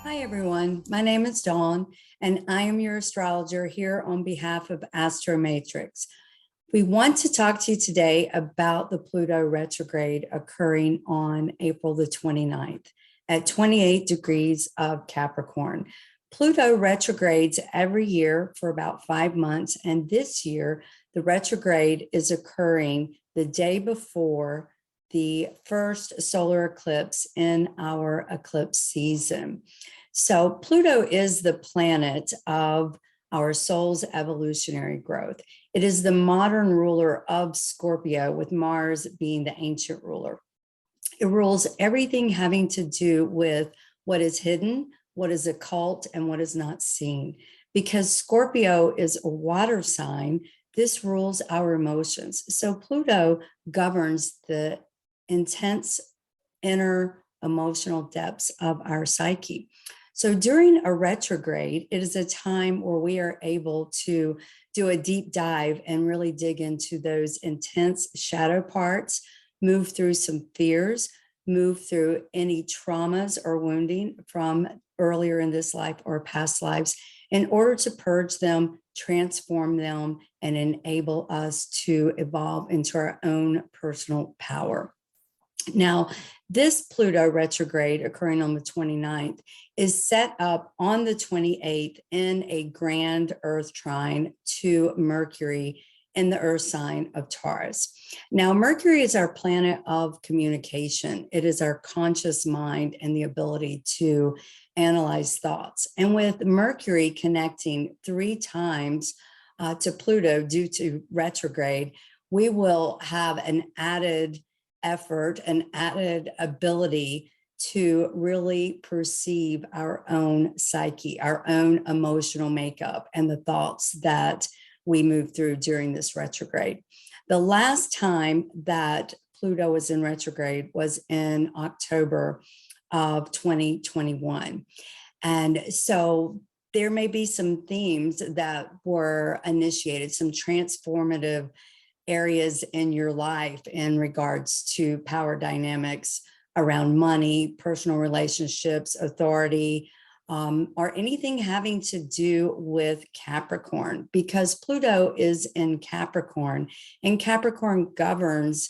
Hi, everyone. My name is Dawn, and I am your astrologer here on behalf of Astromatrix. We want to talk to you today about the Pluto retrograde occurring on April the 29th at 28 degrees of Capricorn. Pluto retrogrades every year for about 5 months, and this year the retrograde is occurring the day before the first solar eclipse in our eclipse season. So Pluto is the planet of our soul's evolutionary growth. It is the modern ruler of Scorpio, with Mars being the ancient ruler. It rules everything having to do with what is hidden, what is occult, and what is not seen. Because Scorpio is a water sign, this rules our emotions. So Pluto governs the intense inner emotional depths of our psyche. So during a retrograde, it is a time where we are able to do a deep dive and really dig into those intense shadow parts, move through some fears, move through any traumas or wounding from earlier in this life or past lives in order to purge them, transform them, and enable us to evolve into our own personal power. Now, this Pluto retrograde occurring on the 29th is set up on the 28th in a grand Earth trine to Mercury in the Earth sign of Taurus. Now, Mercury is our planet of communication. It is our conscious mind and the ability to analyze thoughts. And with Mercury connecting 3 times to Pluto due to retrograde, we will have an added effort, an added ability to really perceive our own psyche, our own emotional makeup, and the thoughts that we move through during this retrograde. The last time that Pluto was in retrograde was in October of 2021. And so there may be some themes that were initiated, some transformative areas in your life in regards to power dynamics around money, personal relationships, authority, or anything having to do with Capricorn, because Pluto is in Capricorn, and Capricorn governs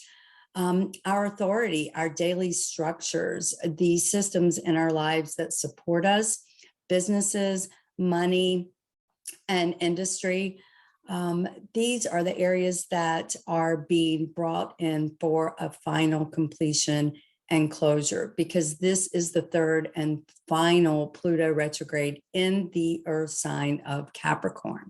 our authority, our daily structures, the systems in our lives that support us, businesses, money, and industry. These are the areas that are being brought in for a final completion and closure, because this is the third and final Pluto retrograde in the Earth sign of Capricorn.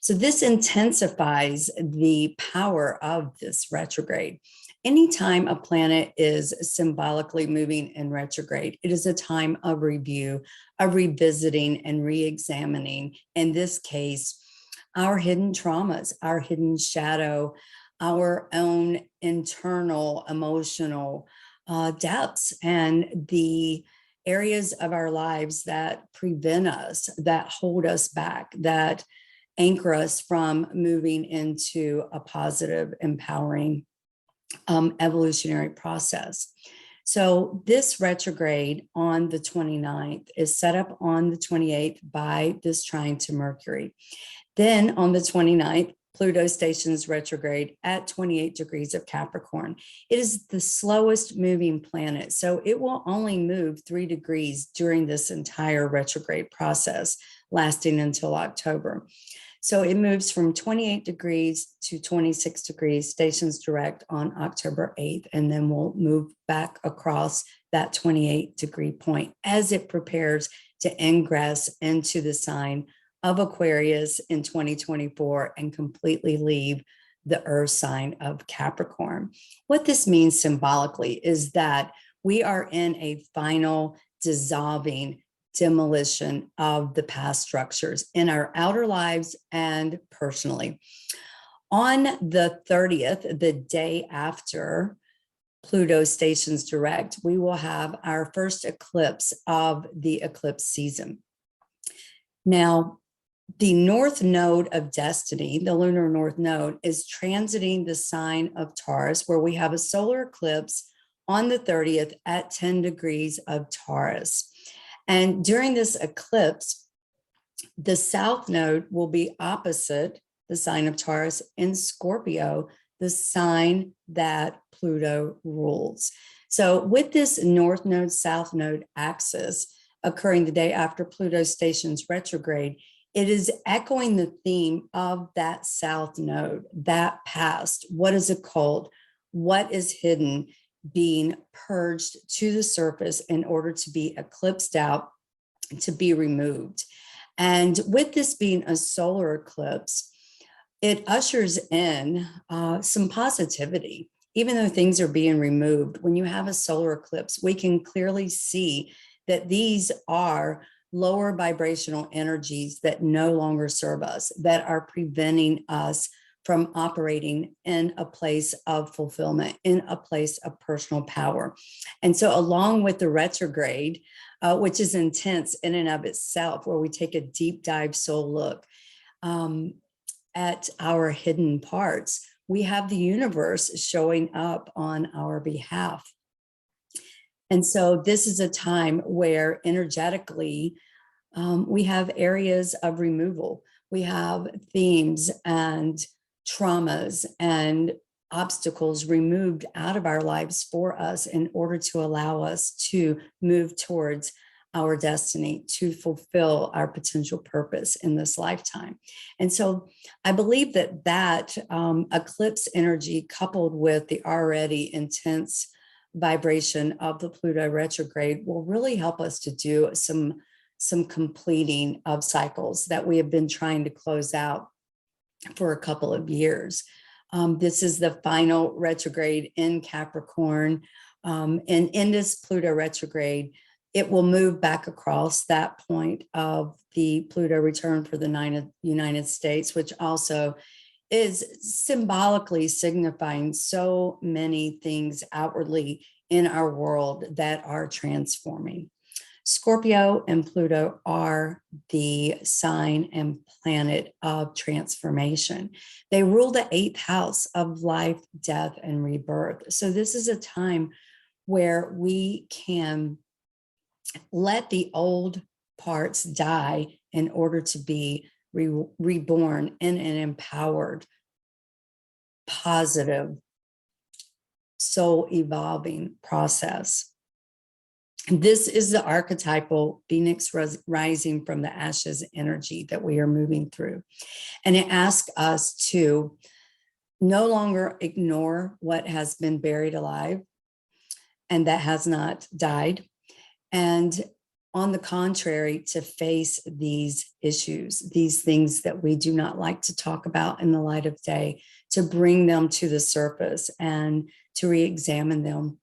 So this intensifies the power of this retrograde. Anytime a planet is symbolically moving in retrograde, it is a time of review, of revisiting and re-examining, in this case, our hidden traumas, our hidden shadow, our own internal emotional depths, and the areas of our lives that prevent us, that hold us back, that anchor us from moving into a positive, empowering evolutionary process. So this retrograde on the 29th is set up on the 28th by this trine to Mercury. Then on the 29th, Pluto stations retrograde at 28 degrees of Capricorn. It is the slowest moving planet, so it will only move 3 degrees during this entire retrograde process, lasting until October. So it moves from 28 degrees to 26 degrees, stations direct on October 8th, and then we'll move back across that 28 degree point as it prepares to ingress into the sign of Aquarius in 2024 and completely leave the Earth sign of Capricorn. What this means symbolically is that we are in a final dissolving, demolition of the past structures in our outer lives and personally. On the 30th, the day after Pluto stations direct, we will have our first eclipse of the eclipse season. Now, the North Node of Destiny, the lunar North Node, is transiting the sign of Taurus, where we have a solar eclipse on the 30th at 10 degrees of Taurus. And during this eclipse, the south node will be opposite the sign of Taurus in Scorpio, the sign that Pluto rules. So with this north node, south node axis occurring the day after Pluto stations retrograde, it is echoing the theme of that south node, that past, what is occult, what is hidden, being purged to the surface in order to be eclipsed out, to be removed. And with this being a solar eclipse, it ushers in some positivity. Even though things are being removed, when you have a solar eclipse, we can clearly see that these are lower vibrational energies that no longer serve us, that are preventing us from operating in a place of fulfillment, in a place of personal power. And so along with the retrograde, which is intense in and of itself, where we take a deep dive soul look at our hidden parts, we have the universe showing up on our behalf. And so this is a time where energetically, we have areas of removal. We have themes and traumas and obstacles removed out of our lives for us in order to allow us to move towards our destiny, to fulfill our potential purpose in this lifetime. And so I believe that eclipse energy, coupled with the already intense vibration of the Pluto retrograde, will really help us to do some completing of cycles that we have been trying to close out for a couple of years. This is the final retrograde in Capricorn. And in this Pluto retrograde, it will move back across that point of the Pluto return for the United States, which also is symbolically signifying so many things outwardly in our world that are transforming. Scorpio and Pluto are the sign and planet of transformation. They rule the 8th house of life, death, and rebirth. So this is a time where we can let the old parts die in order to be reborn in an empowered, positive, soul evolving process. This is the archetypal Phoenix rising from the ashes energy that we are moving through. And it asks us to no longer ignore what has been buried alive and that has not died. And on the contrary, to face these issues, these things that we do not like to talk about in the light of day, to bring them to the surface and to re-examine them,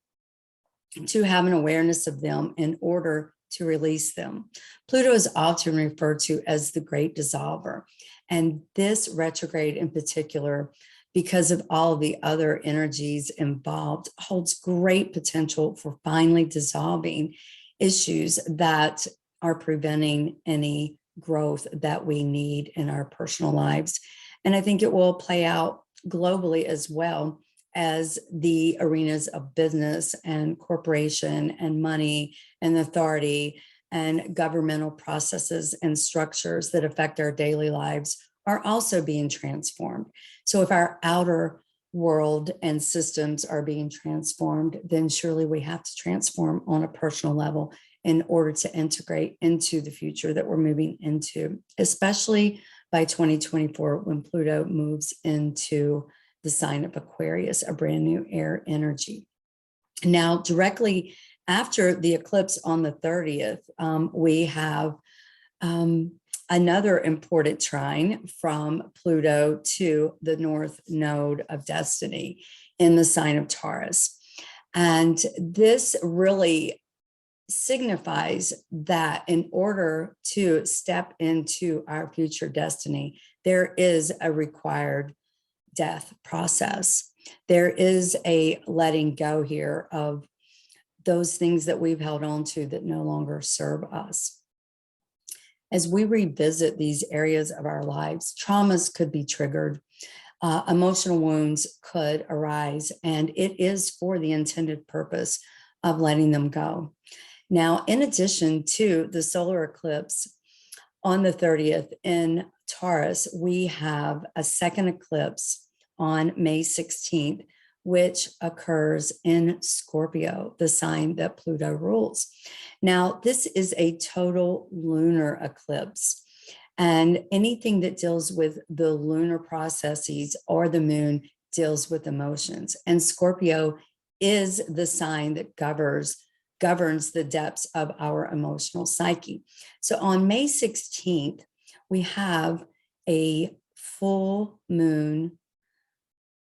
to have an awareness of them in order to release them. Pluto is often referred to as the great dissolver. And this retrograde in particular, because of all of the other energies involved, holds great potential for finally dissolving issues that are preventing any growth that we need in our personal lives. And I think it will play out globally as well as the arenas of business and corporation and money and authority and governmental processes and structures that affect our daily lives are also being transformed. So if our outer world and systems are being transformed, then surely we have to transform on a personal level in order to integrate into the future that we're moving into, especially by 2024 when Pluto moves into the sign of Aquarius, a brand new air energy. Now, directly after the eclipse on the 30th, we have another important trine from Pluto to the north node of destiny in the sign of Taurus. And this really signifies that in order to step into our future destiny, there is a required death process. There is a letting go here of those things that we've held on to that no longer serve us. As we revisit these areas of our lives, traumas could be triggered, emotional wounds could arise, and it is for the intended purpose of letting them go. Now, in addition to the solar eclipse on the 30th in Taurus, we have a second eclipse on May 16th, which occurs in Scorpio, the sign that Pluto rules. Now, this is a total lunar eclipse. And anything that deals with the lunar processes or the moon deals with emotions. And Scorpio is the sign that governs the depths of our emotional psyche. So on May 16th, we have a full moon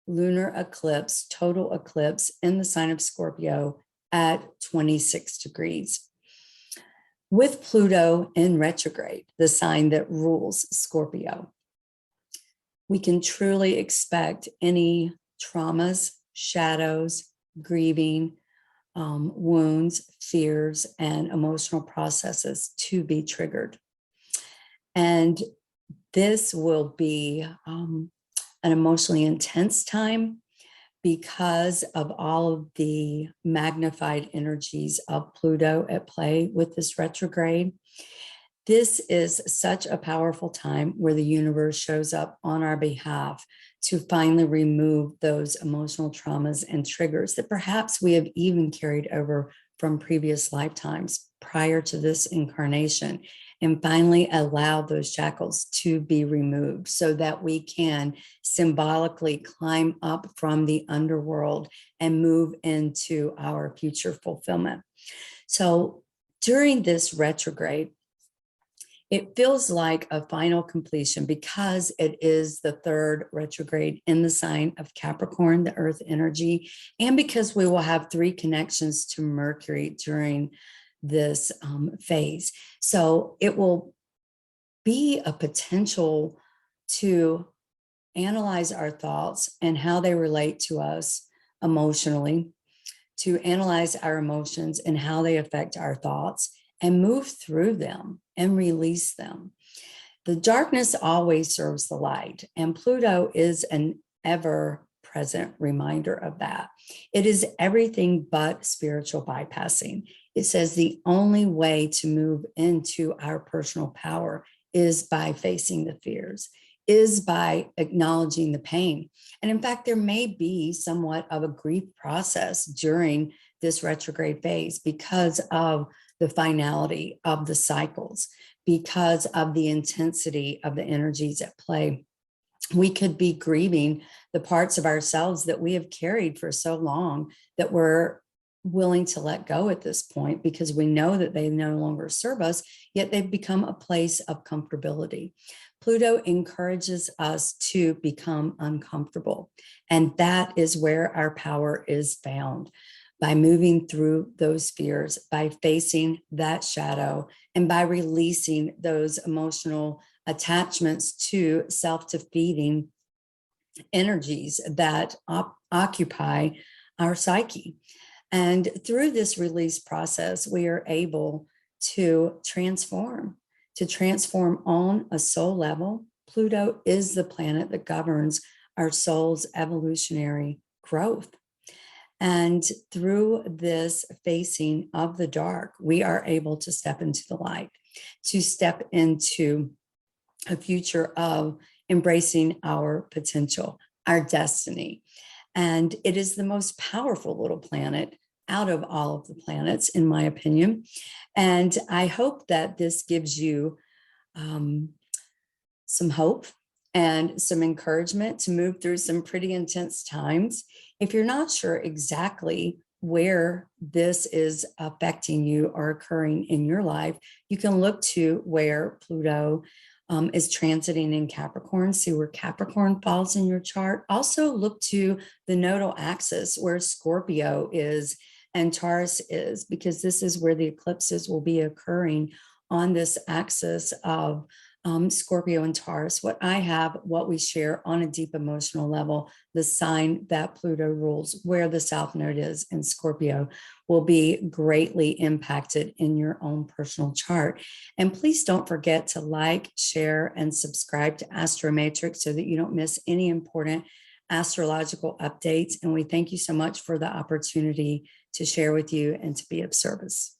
lunar eclipse, total eclipse in the sign of Scorpio at 26 degrees. With Pluto in retrograde, the sign that rules Scorpio, we can truly expect any traumas, shadows, grieving, wounds, fears, and emotional processes to be triggered. And this will be an emotionally intense time because of all of the magnified energies of Pluto at play with this retrograde. This is such a powerful time where the universe shows up on our behalf to finally remove those emotional traumas and triggers that perhaps we have even carried over from previous lifetimes prior to this incarnation, and finally allow those shackles to be removed so that we can symbolically climb up from the underworld and move into our future fulfillment. So during this retrograde, it feels like a final completion because it is the third retrograde in the sign of Capricorn, the earth energy, and because we will have 3 connections to Mercury during this phase. So it will be a potential to analyze our thoughts and how they relate to us emotionally, to analyze our emotions and how they affect our thoughts, and move through them and release them. The darkness always serves the light, and Pluto is an ever-present reminder of that. It is everything but spiritual bypassing. It says the only way to move into our personal power is by facing the fears, is by acknowledging the pain. And in fact, there may be somewhat of a grief process during this retrograde phase because of the finality of the cycles, because of the intensity of the energies at play. We could be grieving the parts of ourselves that we have carried for so long that we're willing to let go at this point because we know that they no longer serve us, yet they've become a place of comfortability. Pluto encourages us to become uncomfortable, and that is where our power is found. By moving through those fears, by facing that shadow, and by releasing those emotional attachments to self-defeating energies that occupy our psyche. And through this release process, we are able to transform on a soul level. Pluto is the planet that governs our soul's evolutionary growth. And through this facing of the dark, we are able to step into the light, to step into a future of embracing our potential, our destiny. And it is the most powerful little planet out of all of the planets, in my opinion. And I hope that this gives you some hope and some encouragement to move through some pretty intense times. If you're not sure exactly where this is affecting you or occurring in your life, you can look to where Pluto is transiting in Capricorn, see where Capricorn falls in your chart. Also look to the nodal axis where Scorpio is and Taurus is, because this is where the eclipses will be occurring on this axis of Scorpio and Taurus. What I have, what we share on a deep emotional level, the sign that Pluto rules, where the South Node is in Scorpio, will be greatly impacted in your own personal chart. And please don't forget to like, share, and subscribe to Astro Matrix so that you don't miss any important astrological updates. And we thank you so much for the opportunity to share with you and to be of service.